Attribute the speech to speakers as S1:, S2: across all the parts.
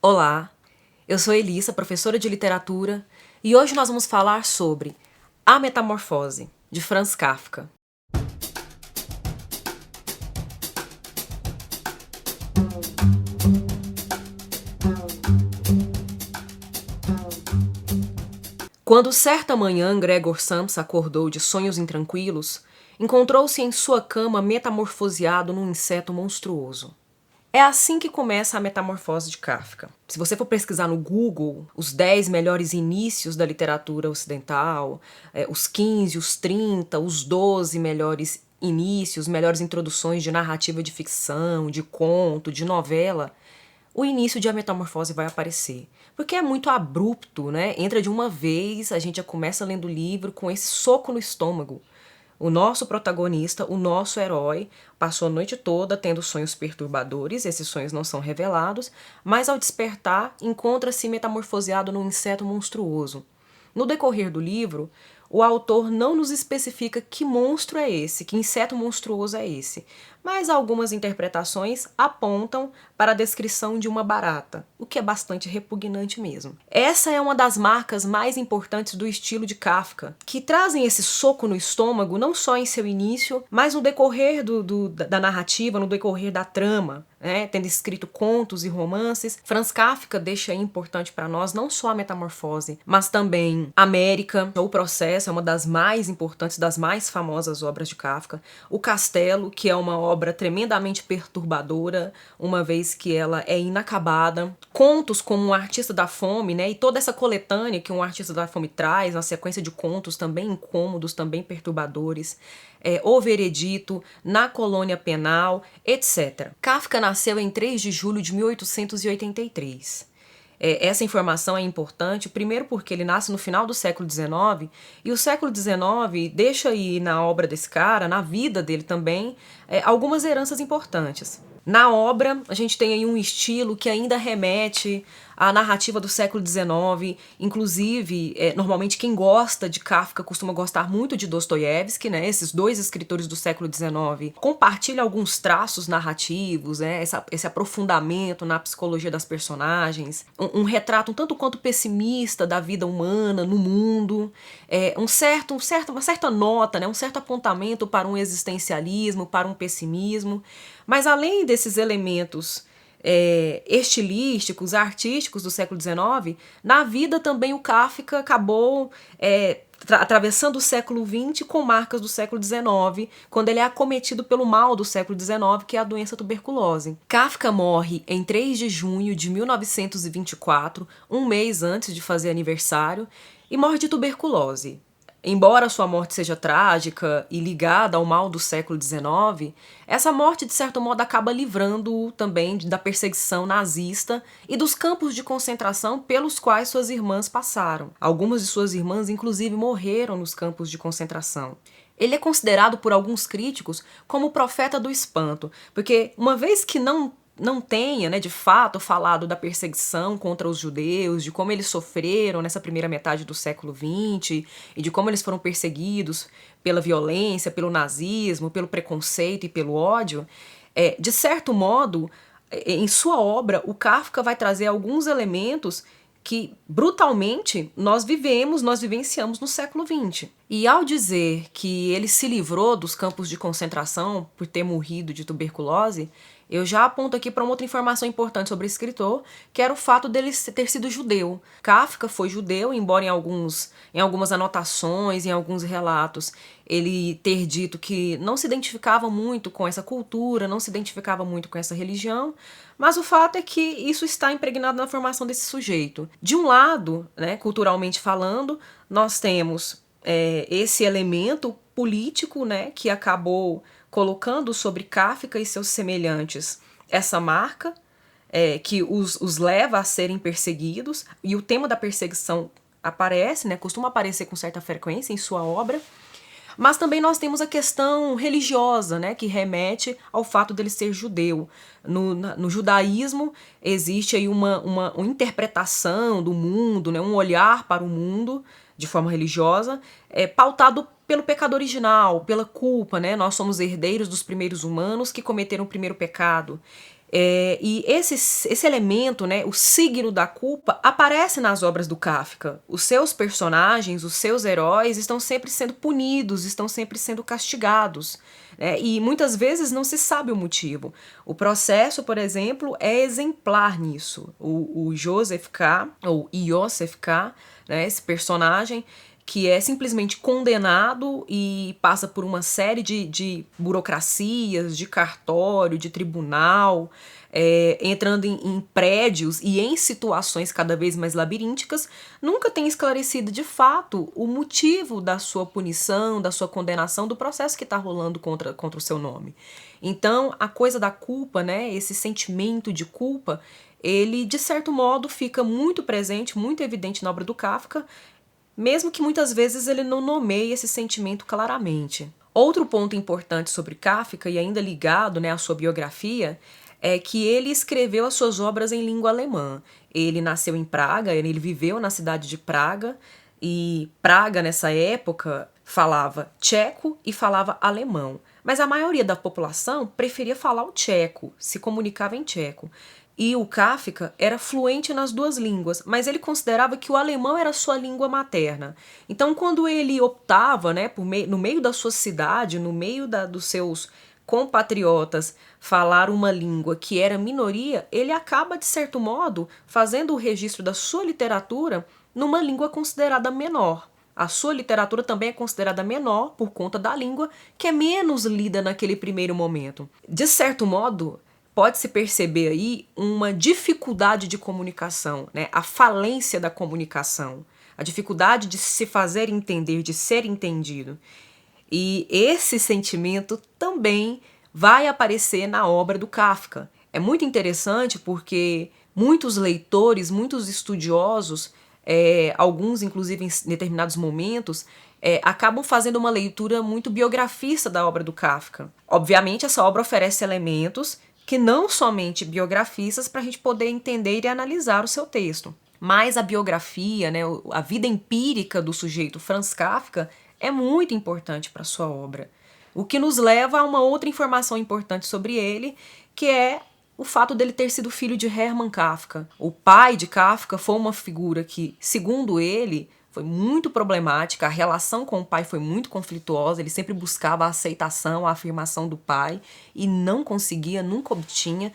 S1: Olá, eu sou Elissa, professora de literatura, e hoje nós vamos falar sobre A Metamorfose, de Franz Kafka. Quando certa manhã Gregor Samsa acordou de sonhos intranquilos, encontrou-se em sua cama metamorfoseado num inseto monstruoso. É assim que começa a metamorfose de Kafka. Se você for pesquisar no Google os 10 melhores inícios da literatura ocidental, os 15, os 30, os 12 melhores inícios, melhores introduções de narrativa de ficção, de conto, de novela, o início de A Metamorfose vai aparecer. Porque é muito abrupto, né? Entra de uma vez, a gente já começa lendo o livro com esse soco no estômago. O nosso protagonista, o nosso herói, passou a noite toda tendo sonhos perturbadores, esses sonhos não são revelados, mas ao despertar, encontra-se metamorfoseado num inseto monstruoso. No decorrer do livro, o autor não nos especifica que monstro é esse, que inseto monstruoso é esse, mas algumas interpretações apontam para a descrição de uma barata, o que é bastante repugnante mesmo. Essa é uma das marcas mais importantes do estilo de Kafka, que trazem esse soco no estômago não só em seu início, mas no decorrer da narrativa, no decorrer da trama. Tendo escrito contos e romances, Franz Kafka deixa aí importante para nós não só a metamorfose, mas também América, O Processo, é uma das mais importantes, das mais famosas obras de Kafka, O Castelo, que é uma obra tremendamente perturbadora, uma vez que ela é inacabada, contos como Um Artista da Fome, e toda essa coletânea que Um Artista da Fome traz, uma sequência de contos também incômodos, também perturbadores, O Veredito, Na Colônia Penal, etc. Kafka nasceu em 3 de julho de 1883. Essa informação é importante, primeiro porque ele nasce no final do século XIX, e o século XIX deixa aí na obra desse cara, na vida dele também, algumas heranças importantes. Na obra, a gente tem aí um estilo que ainda remete à narrativa do século XIX, inclusive, normalmente quem gosta de Kafka costuma gostar muito de Dostoiévski, esses dois escritores do século XIX compartilham alguns traços narrativos, esse aprofundamento na psicologia das personagens, um retrato um tanto quanto pessimista da vida humana no mundo, uma certa nota, um certo apontamento para um existencialismo, para um pessimismo, mas além desses elementos estilísticos, artísticos do século XIX, na vida também o Kafka acabou atravessando o século XX com marcas do século XIX, quando ele é acometido pelo mal do século XIX, que é a doença tuberculose. Kafka morre em 3 de junho de 1924, um mês antes de fazer aniversário, e morre de tuberculose. Embora sua morte seja trágica e ligada ao mal do século XIX, essa morte, de certo modo, acaba livrando-o também da perseguição nazista e dos campos de concentração pelos quais suas irmãs passaram. Algumas de suas irmãs, inclusive, morreram nos campos de concentração. Ele é considerado por alguns críticos como o profeta do espanto, porque uma vez que não tenha, de fato, falado da perseguição contra os judeus, de como eles sofreram nessa primeira metade do século XX e de como eles foram perseguidos pela violência, pelo nazismo, pelo preconceito e pelo ódio, de certo modo, em sua obra, o Kafka vai trazer alguns elementos que brutalmente nós vivenciamos no século XX. E ao dizer que ele se livrou dos campos de concentração por ter morrido de tuberculose, eu já aponto aqui para uma outra informação importante sobre o escritor, que era o fato dele ter sido judeu. Kafka foi judeu, embora em algumas anotações, em alguns relatos, ele ter dito que não se identificava muito com essa cultura, não se identificava muito com essa religião, mas o fato é que isso está impregnado na formação desse sujeito. De um lado, culturalmente falando, nós temos esse elemento político, que acabou colocando sobre Kafka e seus semelhantes essa marca, que os leva a serem perseguidos, e o tema da perseguição aparece, costuma aparecer com certa frequência em sua obra, mas também nós temos a questão religiosa, que remete ao fato dele ser judeu. No judaísmo existe aí uma interpretação do mundo, um olhar para o mundo de forma religiosa, pautado pelo pecado original, pela culpa, Nós somos herdeiros dos primeiros humanos que cometeram o primeiro pecado. E esse elemento, né, o signo da culpa, aparece nas obras do Kafka. Os seus personagens, os seus heróis estão sempre sendo punidos, estão sempre sendo castigados, né, e muitas vezes não se sabe o motivo. O Processo, por exemplo, é exemplar nisso. O Joseph K., ou Iosef K., né, esse personagem, que é simplesmente condenado e passa por uma série burocracias, de cartório, de tribunal, entrando em prédios e em situações cada vez mais labirínticas, nunca tem esclarecido de fato o motivo da sua punição, da sua condenação, do processo que está rolando contra o seu nome. Então, a coisa da culpa, né, esse sentimento de culpa, ele, de certo modo, fica muito presente, muito evidente na obra do Kafka, mesmo que muitas vezes ele não nomeie esse sentimento claramente. Outro ponto importante sobre Kafka, e ainda ligado, né, à sua biografia, é que ele escreveu as suas obras em língua alemã. Ele nasceu em Praga, ele viveu na cidade de Praga, e Praga, nessa época, falava tcheco e falava alemão. Mas a maioria da população preferia falar o tcheco, se comunicava em tcheco. E o Kafka era fluente nas duas línguas, mas ele considerava que o alemão era sua língua materna. Então, quando ele optava, né, no meio da sua cidade, no meio dos seus compatriotas, falar uma língua que era minoria, ele acaba, de certo modo, fazendo o registro da sua literatura numa língua considerada menor. A sua literatura também é considerada menor por conta da língua que é menos lida naquele primeiro momento. De certo modo, pode-se perceber aí uma dificuldade de comunicação, né? A falência da comunicação, a dificuldade de se fazer entender, de ser entendido. E esse sentimento também vai aparecer na obra do Kafka. É muito interessante porque muitos leitores, muitos estudiosos, alguns inclusive em determinados momentos, acabam fazendo uma leitura muito biografista da obra do Kafka. Obviamente, essa obra oferece elementos que não somente biografistas para a gente poder entender e analisar o seu texto. Mas a biografia, né, a vida empírica do sujeito Franz Kafka é muito importante para a sua obra. O que nos leva a uma outra informação importante sobre ele, que é o fato dele ter sido filho de Hermann Kafka. O pai de Kafka foi uma figura que, segundo ele, foi muito problemática, a relação com o pai foi muito conflituosa, ele sempre buscava a aceitação, a afirmação do pai e não conseguia, nunca obtinha,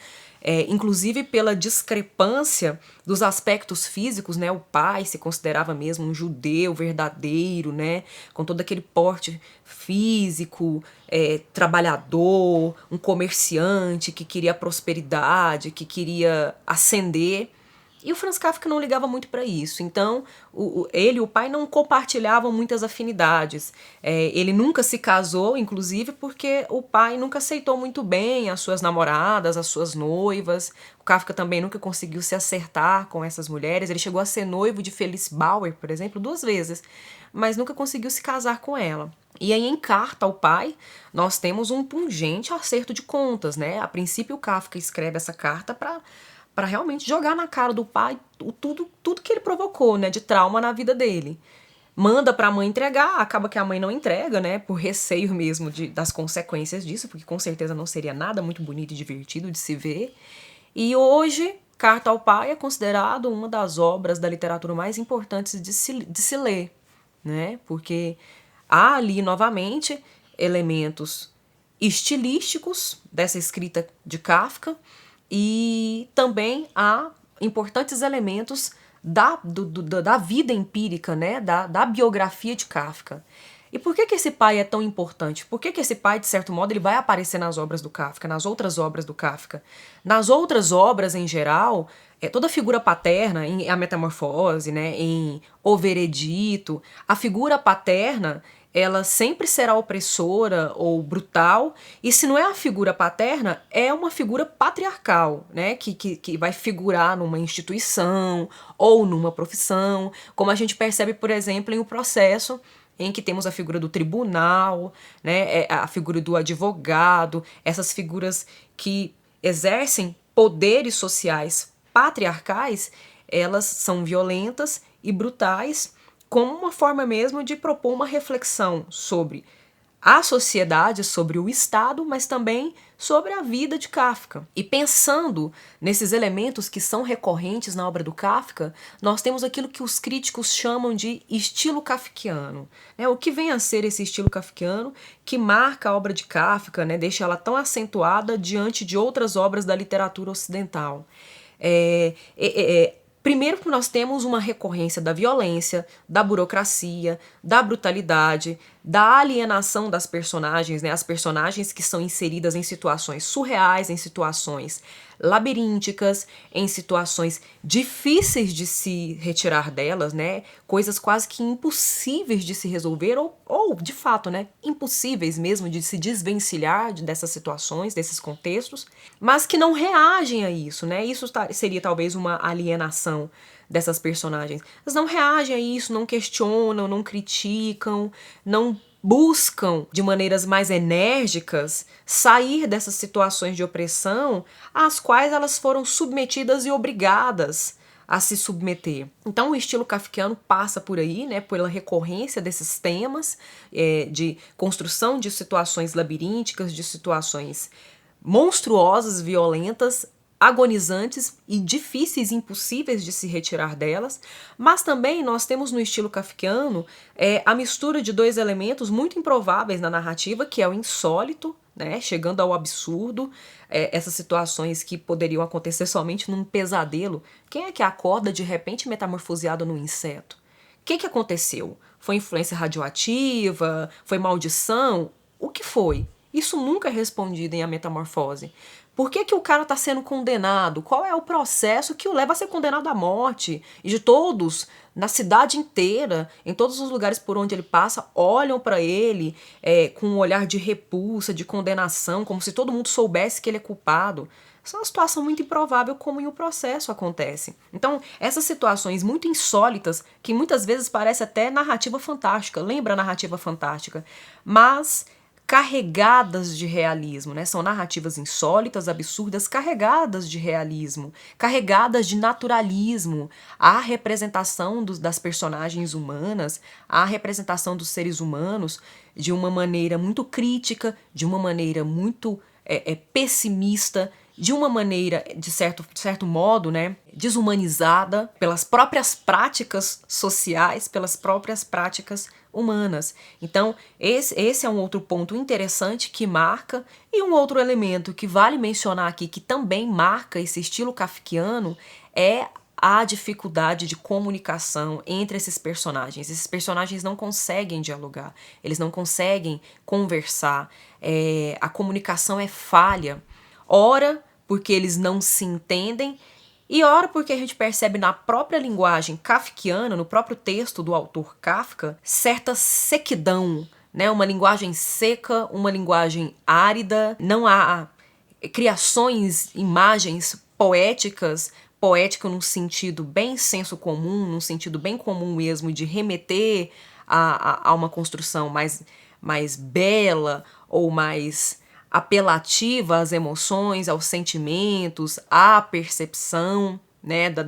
S1: inclusive pela discrepância dos aspectos físicos, né? O pai se considerava mesmo um judeu verdadeiro, né? Com todo aquele porte físico, trabalhador, um comerciante que queria prosperidade, que queria ascender. E o Franz Kafka não ligava muito para isso. Então, ele e o pai não compartilhavam muitas afinidades. Ele nunca se casou, inclusive, porque o pai nunca aceitou muito bem as suas namoradas, as suas noivas. O Kafka também nunca conseguiu se acertar com essas mulheres. Ele chegou a ser noivo de Felice Bauer, por exemplo, 2 vezes, mas nunca conseguiu se casar com ela. E aí, em Carta ao Pai, nós temos um pungente acerto de contas, né? A princípio, o Kafka escreve essa carta para realmente jogar na cara do pai tudo que ele provocou, né, de trauma na vida dele. Manda para a mãe entregar, acaba que a mãe não entrega, né, por receio mesmo das consequências disso, porque com certeza não seria nada muito bonito e divertido de se ver. E hoje, Carta ao Pai é considerado uma das obras da literatura mais importantes de se ler, né, porque há ali, novamente, elementos estilísticos dessa escrita de Kafka, e também há importantes elementos da vida empírica, né? da biografia de Kafka. E por que esse pai é tão importante? Por que esse pai, de certo modo, ele vai aparecer nas obras do Kafka, nas outras obras do Kafka? Nas outras obras, em geral, toda figura paterna, em A Metamorfose, né, em O Veredito, a figura paterna, ela sempre será opressora ou brutal, e se não é a figura paterna, é uma figura patriarcal, né, que vai figurar numa instituição ou numa profissão, como a gente percebe, por exemplo, em O Processo, em que temos a figura do tribunal, né, a figura do advogado, essas figuras que exercem poderes sociais patriarcais, elas são violentas e brutais, como uma forma mesmo de propor uma reflexão sobre a sociedade, sobre o Estado, mas também sobre a vida de Kafka. E pensando nesses elementos que são recorrentes na obra do Kafka, nós temos aquilo que os críticos chamam de estilo kafkiano. O que vem a ser esse estilo kafkiano que marca a obra de Kafka, deixa ela tão acentuada diante de outras obras da literatura ocidental? Primeiro que nós temos uma recorrência da violência, da burocracia, da brutalidade, da alienação das personagens, as personagens que são inseridas em situações surreais, em situações labirínticas, em situações difíceis de se retirar delas, coisas quase que impossíveis de se resolver ou de fato, impossíveis mesmo de se desvencilhar dessas situações, desses contextos, mas que não reagem a isso, Isso seria talvez uma alienação dessas personagens. Elas não reagem a isso, não questionam, não criticam, não buscam de maneiras mais enérgicas sair dessas situações de opressão às quais elas foram submetidas e obrigadas a se submeter. Então o estilo kafkiano passa por aí, pela recorrência desses temas, de construção de situações labirínticas, de situações monstruosas, violentas, agonizantes e difíceis, impossíveis de se retirar delas, mas também nós temos no estilo kafkiano a mistura de dois elementos muito improváveis na narrativa, que é o insólito, chegando ao absurdo, essas situações que poderiam acontecer somente num pesadelo. Quem é que acorda de repente metamorfoseado num inseto? O que aconteceu? Foi influência radioativa? Foi maldição? O que foi? Isso nunca é respondido em A Metamorfose. Por que o cara está sendo condenado? Qual é o processo que o leva a ser condenado à morte? E de todos, na cidade inteira, em todos os lugares por onde ele passa, olham para ele com um olhar de repulsa, de condenação, como se todo mundo soubesse que ele é culpado. Isso é uma situação muito improvável, como em um processo acontece. Então, essas situações muito insólitas, que muitas vezes parece até narrativa fantástica, lembra a narrativa fantástica, mas carregadas de realismo, São narrativas insólitas, absurdas, carregadas de realismo, carregadas de naturalismo. A representação das personagens humanas, a representação dos seres humanos de uma maneira muito crítica, de uma maneira muito pessimista, de uma maneira, de certo modo, desumanizada pelas próprias práticas sociais, pelas próprias práticas humanas. Então, esse é um outro ponto interessante que marca, e um outro elemento que vale mencionar aqui, que também marca esse estilo kafkiano, é a dificuldade de comunicação entre esses personagens. Esses personagens não conseguem dialogar, eles não conseguem conversar, a comunicação é falha. Ora, porque eles não se entendem, e ora porque a gente percebe na própria linguagem kafkiana, no próprio texto do autor Kafka, certa sequidão, uma linguagem seca, uma linguagem árida, não há criações, imagens poéticas, poética num sentido bem senso comum, num sentido bem comum mesmo, de remeter a uma construção mais bela ou mais apelativa às emoções, aos sentimentos, à percepção,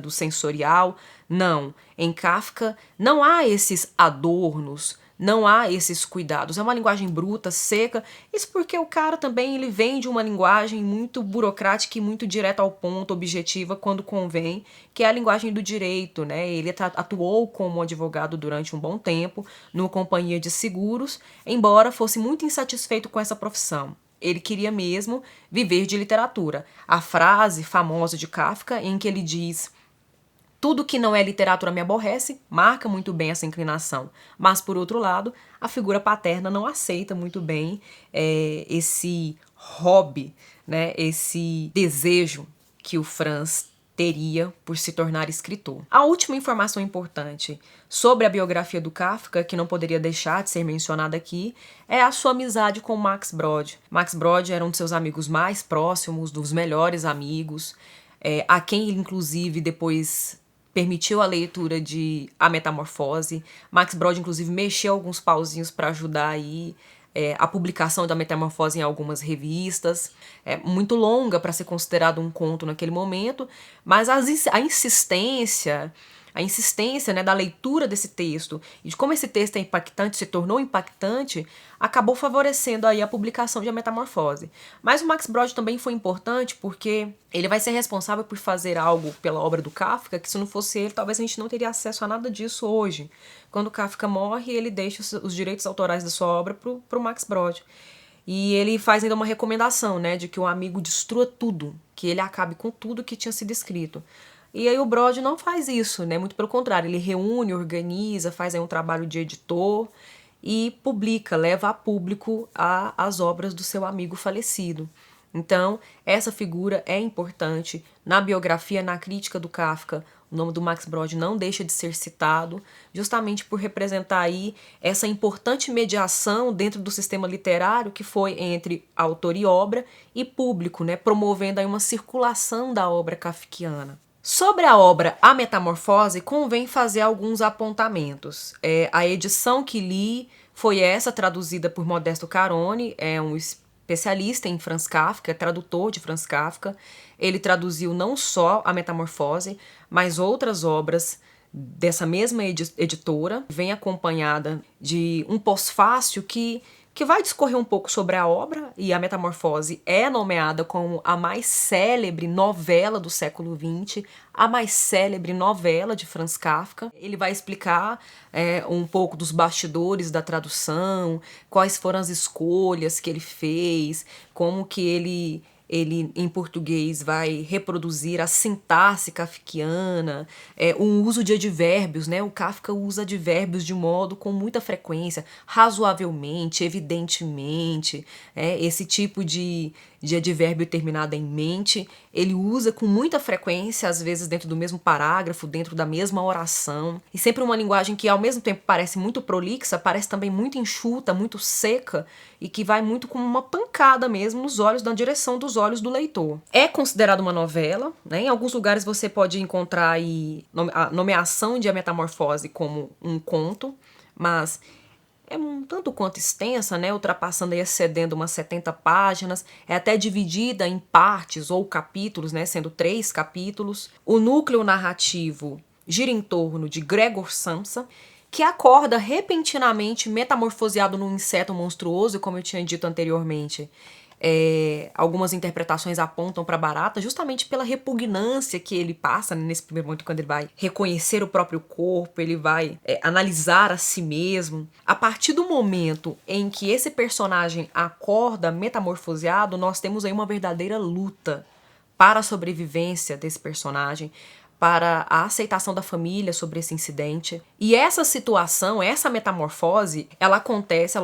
S1: do sensorial. Não, em Kafka não há esses adornos, não há esses cuidados. É uma linguagem bruta, seca. Isso porque o cara também ele vem de uma linguagem muito burocrática e muito direta ao ponto, objetiva quando convém, que é a linguagem do direito, Ele atuou como advogado durante um bom tempo, numa companhia de seguros, embora fosse muito insatisfeito com essa profissão. Ele queria mesmo viver de literatura. A frase famosa de Kafka, em que ele diz: tudo que não é literatura me aborrece, marca muito bem essa inclinação. Mas, por outro lado, a figura paterna não aceita muito bem esse hobby, esse desejo que o Franz teria por se tornar escritor. A última informação importante sobre a biografia do Kafka, que não poderia deixar de ser mencionada aqui, é a sua amizade com Max Brod. Max Brod era um de seus amigos mais próximos, dos melhores amigos, a quem ele, inclusive, depois permitiu a leitura de A Metamorfose. Max Brod, inclusive, mexeu alguns pauzinhos para ajudar aí a publicação da Metamorfose em algumas revistas. Muito longa para ser considerado um conto naquele momento, mas a insistência, a insistência, né, da leitura desse texto e de como esse texto é impactante, se tornou impactante, acabou favorecendo aí a publicação de A Metamorfose. Mas o Max Brod também foi importante porque ele vai ser responsável por fazer algo pela obra do Kafka que, se não fosse ele, talvez a gente não teria acesso a nada disso hoje. Quando Kafka morre, ele deixa os direitos autorais da sua obra pro Max Brod. E ele faz ainda uma recomendação, né, de que o amigo destrua tudo, que ele acabe com tudo que tinha sido escrito. E aí o Brod não faz isso, né, muito pelo contrário, ele reúne, organiza, faz aí um trabalho de editor e publica, leva a público as obras do seu amigo falecido. Então, essa figura é importante. Na biografia, na crítica do Kafka, o nome do Max Brod não deixa de ser citado, justamente por representar aí essa importante mediação dentro do sistema literário que foi entre autor e obra e público, né, promovendo aí uma circulação da obra kafkiana. Sobre a obra A Metamorfose, convém fazer alguns apontamentos. A edição que li foi essa, traduzida por Modesto Carone, é um especialista em Franz Kafka, tradutor de Franz Kafka. Ele traduziu não só A Metamorfose, mas outras obras dessa mesma editora. Vem acompanhada de um pós-fácil que vai discorrer um pouco sobre a obra, e A Metamorfose é nomeada como a mais célebre novela do século XX, a mais célebre novela de Franz Kafka. Ele vai explicar um pouco dos bastidores da tradução, quais foram as escolhas que ele fez, como que ele em português vai reproduzir a sintaxe kafkiana, o uso de advérbios, né? O Kafka usa advérbios de modo com muita frequência, razoavelmente, evidentemente, esse tipo de advérbio terminado em mente, ele usa com muita frequência, às vezes dentro do mesmo parágrafo, dentro da mesma oração, e sempre uma linguagem que ao mesmo tempo parece muito prolixa, parece também muito enxuta, muito seca, e que vai muito como uma pancada mesmo nos olhos, na direção dos olhos do leitor. É considerado uma novela, né? Em alguns lugares você pode encontrar aí a nomeação de A Metamorfose como um conto, mas é um tanto quanto extensa, né? Ultrapassando e excedendo umas 70 páginas, é até dividida em partes ou capítulos, né? Sendo 3 capítulos. O núcleo narrativo gira em torno de Gregor Samsa, que acorda repentinamente metamorfoseado num inseto monstruoso, como eu tinha dito anteriormente. Algumas interpretações apontam para Barata justamente pela repugnância que ele passa nesse primeiro momento, quando ele vai reconhecer o próprio corpo, ele vai analisar a si mesmo. A partir do momento em que esse personagem acorda metamorfoseado, nós temos aí uma verdadeira luta para a sobrevivência desse personagem, para a aceitação da família sobre esse incidente. E essa situação, essa metamorfose, ela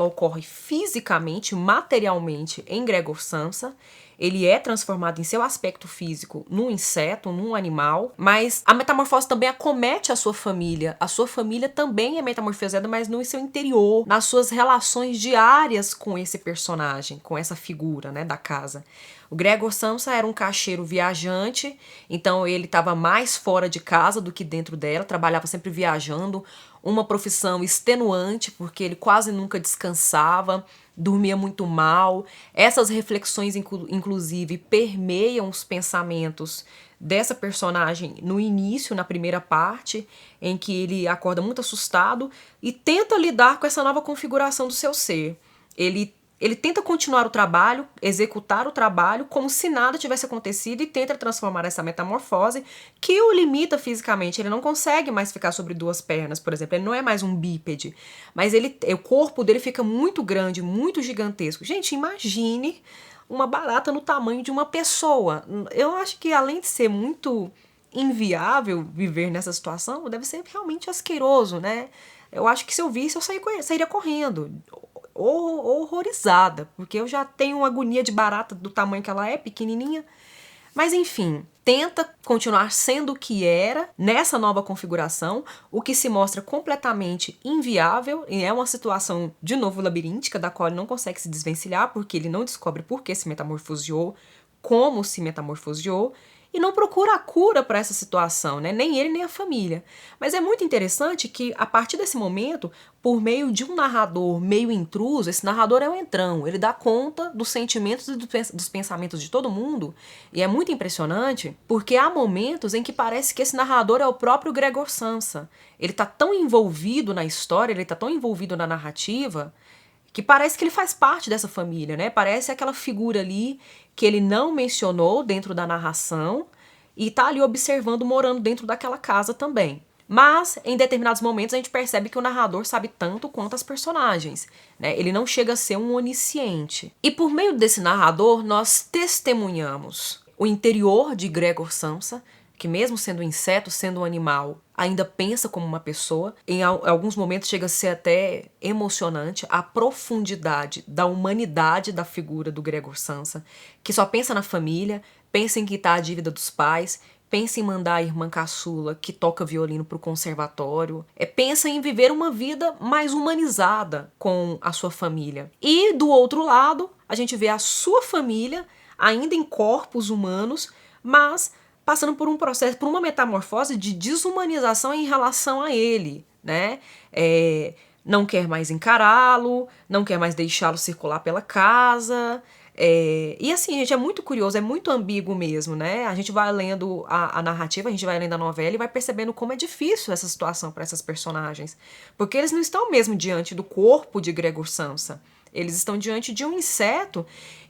S1: ocorre fisicamente, materialmente em Gregor Samsa. Ele é transformado em seu aspecto físico num inseto, num animal, mas a metamorfose também acomete a sua família. A sua família também é metamorfoseada, mas no seu interior, nas suas relações diárias com esse personagem, com essa figura, né, da casa. O Gregor Samsa era um caixeiro viajante, então ele estava mais fora de casa do que dentro dela, trabalhava sempre viajando, uma profissão extenuante, porque ele quase nunca descansava, dormia muito mal. Essas reflexões, inclusive, permeiam os pensamentos dessa personagem no início, na primeira parte, em que ele acorda muito assustado e tenta lidar com essa nova configuração do seu ser. Ele tenta continuar o trabalho, executar o trabalho como se nada tivesse acontecido e tenta transformar essa metamorfose que o limita fisicamente. Ele não consegue mais ficar sobre 2 pernas, por exemplo. Ele não é mais um bípede, mas o corpo dele fica muito grande, muito gigantesco. Gente, imagine uma barata no tamanho de uma pessoa. Eu acho que, além de ser muito inviável viver nessa situação, deve ser realmente asqueroso, né? Eu acho que se eu visse, eu sairia correndo, horrorizada, porque eu já tenho uma agonia de barata do tamanho que ela é, pequenininha. Mas enfim, tenta continuar sendo o que era nessa nova configuração, o que se mostra completamente inviável, e é uma situação, de novo, labiríntica, da qual ele não consegue se desvencilhar, porque ele não descobre por que se metamorfoseou, como se metamorfoseou, e não procura a cura para essa situação, né? Nem ele nem a família. Mas é muito interessante que a partir desse momento, por meio de um narrador meio intruso, esse narrador é um entrão, ele dá conta dos sentimentos e dos pensamentos de todo mundo, e é muito impressionante porque há momentos em que parece que esse narrador é o próprio Gregor Samsa. Ele está tão envolvido na história, ele está tão envolvido na narrativa, que parece que ele faz parte dessa família, né? Parece aquela figura ali que ele não mencionou dentro da narração e tá ali observando, morando dentro daquela casa também. Mas, em determinados momentos, a gente percebe que o narrador sabe tanto quanto as personagens, né? Ele não chega a ser um onisciente. E por meio desse narrador, nós testemunhamos o interior de Gregor Samsa, que mesmo sendo um inseto, sendo um animal, ainda pensa como uma pessoa. Em alguns momentos chega a ser até emocionante a profundidade da humanidade da figura do Gregor Samsa, que só pensa na família, pensa em quitar a dívida dos pais, pensa em mandar a irmã caçula que toca violino para o conservatório, pensa em viver uma vida mais humanizada com a sua família. E do outro lado, a gente vê a sua família ainda em corpos humanos, mas passando por um processo, por uma metamorfose de desumanização em relação a ele, né? Não quer mais encará-lo, não quer mais deixá-lo circular pela casa. E assim, gente, é muito curioso, é muito ambíguo mesmo, né? A gente vai lendo a narrativa, a gente vai lendo a novela e vai percebendo como é difícil essa situação para essas personagens. Porque eles não estão mesmo diante do corpo de Gregor Samsa. Eles estão diante de um inseto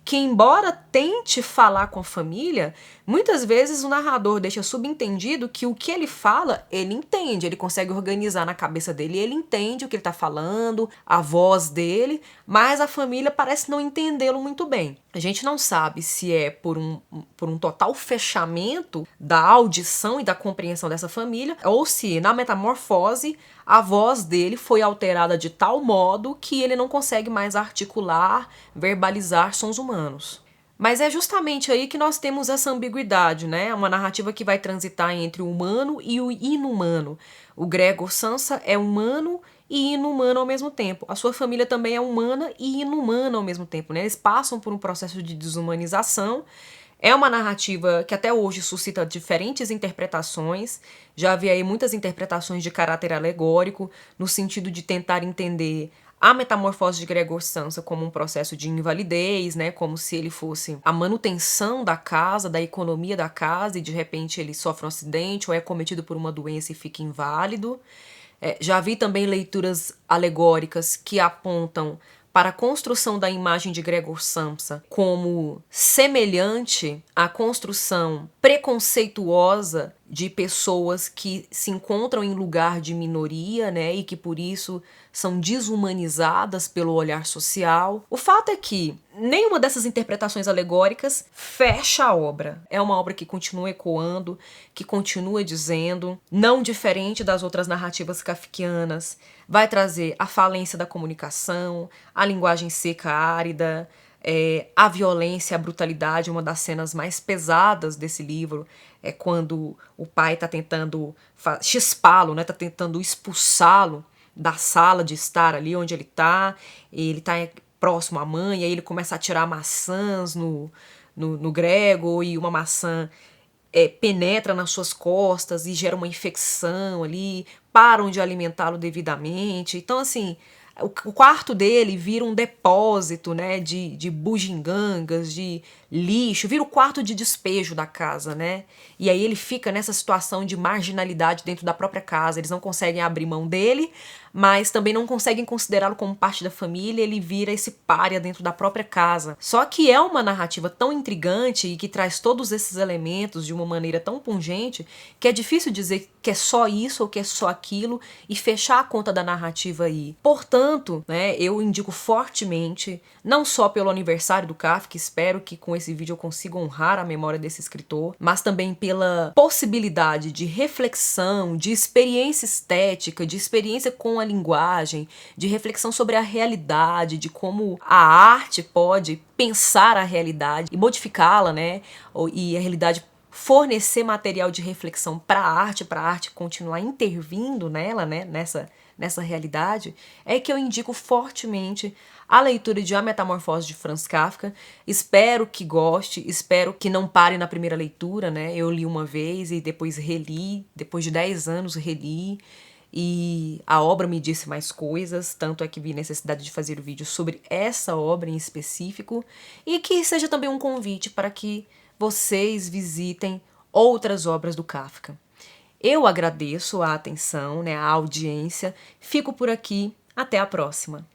S1: que, embora tente falar com a família, muitas vezes o narrador deixa subentendido que o que ele fala, ele entende, ele consegue organizar na cabeça dele, ele entende o que ele está falando, a voz dele, mas a família parece não entendê-lo muito bem. A gente não sabe se é por um total fechamento da audição e da compreensão dessa família, ou se na metamorfose a voz dele foi alterada de tal modo que ele não consegue mais articular, verbalizar sons humanos. Mas é justamente aí que nós temos essa ambiguidade, né? Uma narrativa que vai transitar entre o humano e o inumano. O Gregor Samsa é humano e inumano ao mesmo tempo. A sua família também é humana e inumana ao mesmo tempo, né? Eles passam por um processo de desumanização. É uma narrativa que até hoje suscita diferentes interpretações. Já havia aí muitas interpretações de caráter alegórico, no sentido de tentar entender a metamorfose de Gregor Samsa como um processo de invalidez, né? Como se ele fosse a manutenção da casa, da economia da casa, e de repente ele sofre um acidente ou é cometido por uma doença e fica inválido. Já vi também leituras alegóricas que apontam para a construção da imagem de Gregor Samsa como semelhante à construção preconceituosa de pessoas que se encontram em lugar de minoria, né, e que por isso são desumanizadas pelo olhar social. O fato é que nenhuma dessas interpretações alegóricas fecha a obra. É uma obra que continua ecoando, que continua dizendo, não diferente das outras narrativas kafkianas, vai trazer a falência da comunicação, a linguagem seca, árida, a violência, a brutalidade. Uma das cenas mais pesadas desse livro é quando o pai está tentando chispá-lo, né? Tá tentando expulsá-lo da sala de estar ali onde ele está próximo à mãe, e aí ele começa a tirar maçãs no Gregor, e uma maçã penetra nas suas costas e gera uma infecção ali, param de alimentá-lo devidamente. Então, assim, o quarto dele vira um depósito, né, de bugigangas, de lixo, vira o quarto de despejo da casa, né? E aí ele fica nessa situação de marginalidade dentro da própria casa. Eles não conseguem abrir mão dele, mas também não conseguem considerá-lo como parte da família. Ele vira esse pária dentro da própria casa. Só que é uma narrativa tão intrigante e que traz todos esses elementos de uma maneira tão pungente que é difícil dizer que é só isso ou que é só aquilo e fechar a conta da narrativa aí. Portanto, né, eu indico fortemente, não só pelo aniversário do Kafka, espero que com esse vídeo eu consiga honrar a memória desse escritor, mas também pela possibilidade de reflexão, de experiência estética, de experiência com a linguagem, de reflexão sobre a realidade, de como a arte pode pensar a realidade e modificá-la, né? E a realidade fornecer material de reflexão para a arte continuar intervindo nela, né, nessa realidade, é que eu indico fortemente a leitura de A Metamorfose de Franz Kafka. Espero que goste, espero que não pare na primeira leitura, né? Eu li uma vez e depois reli, depois de 10 anos reli, e a obra me disse mais coisas, tanto é que vi necessidade de fazer o vídeo sobre essa obra em específico, e que seja também um convite para que vocês visitem outras obras do Kafka. Eu agradeço a atenção, né, a audiência, fico por aqui, até a próxima.